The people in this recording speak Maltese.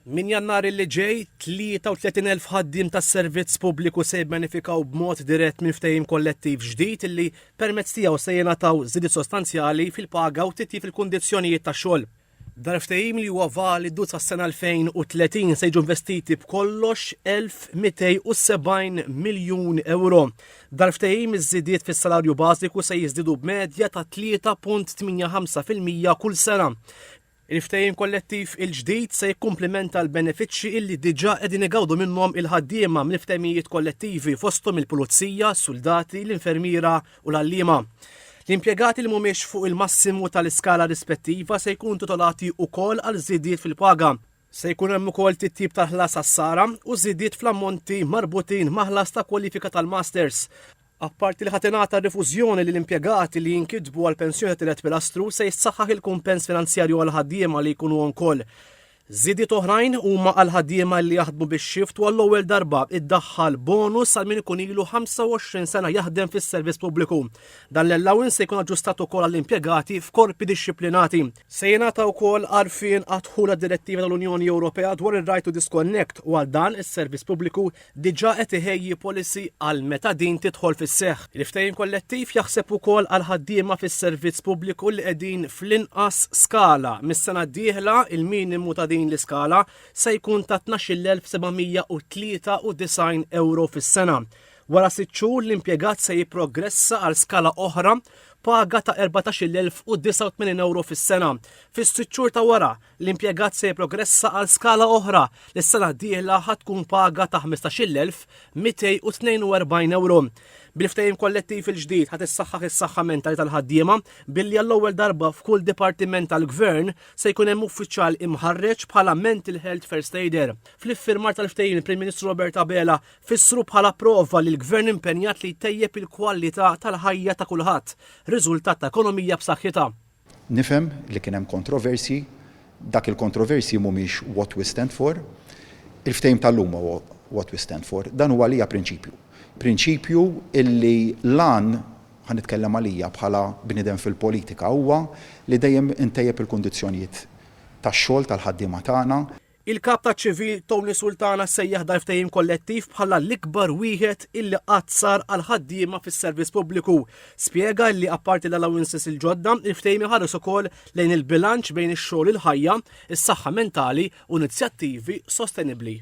Min Jannar li ġej 33,000 ħaddiem tas-servizz pubbliku se jibbenefikaw b'mod dirett minn ftehim kollettiv ġdid illi permezz tiegħu se jingħataw żidiet sostanzjali fil-paga u titjib fil-kundizzjonijiet tax-xogħol. Dar ftehim li huwa validu sas-sena 2030 se jiġu investiti b'kollox 1,270 miljun euro. Dar ftehim iż-żidiet fis-salarju bażiku se jiżdiedu b'medja ta' 3.85% kull sena. Il-ftehim kollettiv il-ġdid se jikkumplementa l-benefiċċji illi diġà qegħdin igawdu minnhom il-ħaddiema mill-ftehimijiet kollettivi fosthom il-pulizija, soldati, l-infermiera u l-għalliema. L-impjegati li mhumiex fuq il-massimu tal-iskala rispettiva se jkunu titolati wkoll għal żidiet fil-paga. Se jkun hemm ukoll titjib tal-ħlas għas-sara u żidiet fl-ammonti marbutin ma' ħlas ta' kwalifika tal-masters. Apparti li ħatenata rifużjoni lill impjegati li jinkitbu għal pensjoni tielet pilastru se jissaħħaħ il-kumpens finanzjarju għal ħaddiema li jkunu wkoll. Żidiet oħrajn huma għal ħaddiema li jaħdmu bix-xift u għall-ewwel darba iddaħħal bonus għal min ikun ilu 25 sena jaħdem fis-servizz pubbliku. Dan l-allowance se jkun aġġustat ukoll għall-impjegati f'korpi dixxiplinati. Se jingħata wkoll għarfien għadħula direttiva tal-Unjoni Ewropea dwar ir-right to disconnect u għal dan is-servizz pubbliku diġà qed iħejji policy għal meta din tidħol fis-seħħ. Il-ftehim kollettiv jaħseb ukoll għal ħaddiema fis-servizz pubbliku li qegħdin fl-inqas skala mis-sena d-dieħla il-minimu ta' din l-iskala se jkun ta' 12,793 euro fis-sena. Wara 6 xhur l-impjegat se jipprogressa għal skala oħra paga ta' 14,089 euro fis-sena. Fis-6 xhur ta' wara l-impjegat se jipprogressa għal skala oħra li s-sena d-dieħla ħatkun paga ta' 15,242 euro. Bil-ftehim kollettiv il-ġdid ħadd issaħħaħ is-saħħa mentali tal-ħaddiema billi għall-ewwel darba f'kull dipartiment tal-Gvern se jkun hemm uffiċjal imħarreġ bħala Mental Health First Aider. Fl-iffirmar tal-ftehim il-Prim Ministru Robert Abela fissru bħala prova li l-Gvern impenjat li jtejjeb il-kwalità tal-ħajja ta' kulħadd, riżultat ta' ekonomija b'saħħitha. Nifhem li kien hemm kontroversi, dak il-kontroversi mhumiex what we stand for. Il-ftehim tal-lum huwa what we stand for, dan huwa għalija prinċipju illi lan ħanitkellem għalija bħala bniedem fil-politika huwa li dejjem intejjeb il-kundizzjonijiet tax-xogħol tal-ħaddiema tagħna. Il-kap ta' ċivil Tony Sultana sejjaħ dar ftehim kollettiv bħala l-ikbar wieħed illi qatt sar għal ħaddiema fis-servizz pubbliku. Spjega li apparti l-allowances il-ġodda, il-ftehim iħares ukoll lejn il-bilanċ bejn ix-xogħol il-ħajja, is-saħħa mentali u inizjattivi sostenibbli.